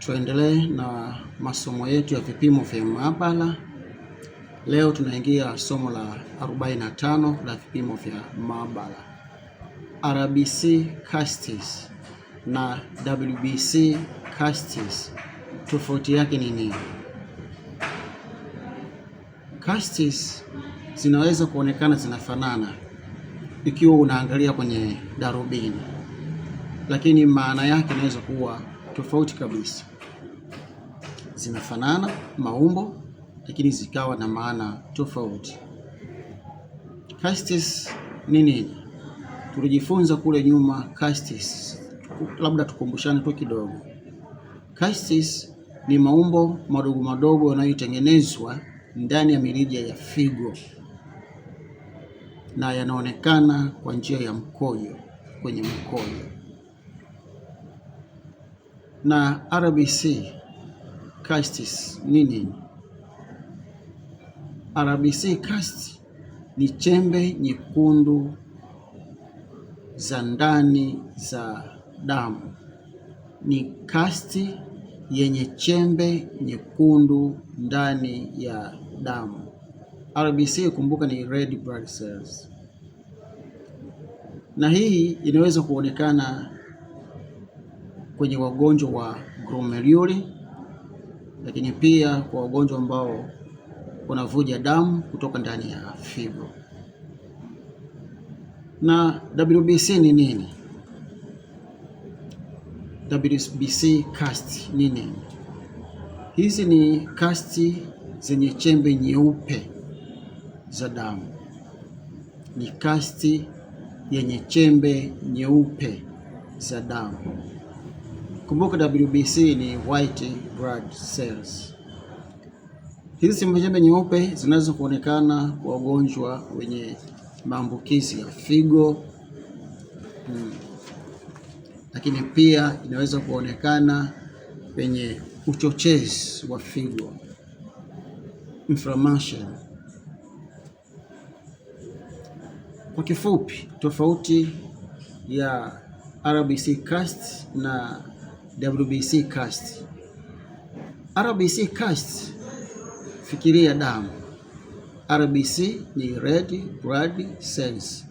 Tuendelee na masomo yetu ya vipimo vya maabara. Leo tunaingia somo la 45 la vipimo vya maabara. RBC castes na WBC castes tofauti yake ni nini? Castes zinaweza kuonekana zinafanana ikiwa unaangalia kwenye darubini, lakini maana yake inaweza kuwa tofauti kabisa. Zinafanana maumbo, lakini zikawa na maana tofauti. Castes ni nini? Tulijifunza kule nyuma castes, labda tukumbushane tu kidogo. Castes ni maumbo madogo madogo yanayotengenezwa ndani ya mirija ya figo na yanaonekana kwa njia ya mkojo, kwenye mkojo. Na RBC castes ni nini? RBC castes ni chembe nyekundu za ndani za damu. Ni kasti yenye chembe nyekundu ndani ya damu. RBC kumbuka ni red blood cells. Na hii inaweza kuonekana kwenye wagonjwa wa glomeruli, lakini pia kwa wagonjwa ambao wanavuja damu kutoka ndani ya figo. Na WBC ni nini? WBC cast ni nini? Hizi ni kasti zenye chembe nyeupe za damu. Ni kasti yenye chembe nyeupe za damu. Kumbuka WBC ni white blood cells. Hizi chembe nyeupe zinaweza kuonekana kwa wagonjwa wenye maambukizi ya figo, lakini pia inaweza kuonekana kwenye uchochezi wa figo, inflammation. Kwa kifupi, tofauti ya RBC cast na WBC cast. RBC cast, fikiria damu. RBC ni red blood cells,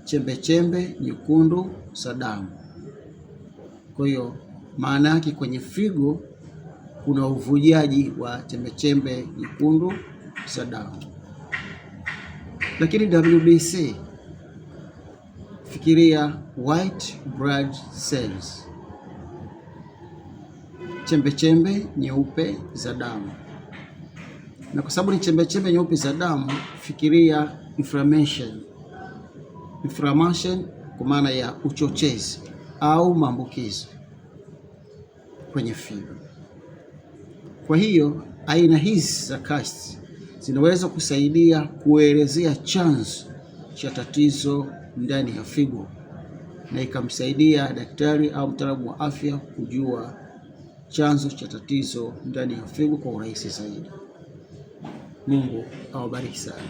chembe chembe nyekundu za damu. Kwa hiyo maana yake kwenye figo kuna uvujaji wa chembe chembe nyekundu za damu. Lakini WBC, fikiria white blood cells, chembe chembe nyeupe za damu. Na kwa sababu ni chembe chembe nyeupe za damu, fikiria inflammation. Inflammation kwa maana ya uchochezi au maambukizi kwenye figo. Kwa hiyo aina hizi za cast zinaweza kusaidia kuelezea chanzo cha tatizo ndani ya figo na ikamsaidia daktari au mtaalamu wa afya kujua chanzo cha tatizo ndani ya figo kwa urahisi zaidi. Mungu awabariki sana.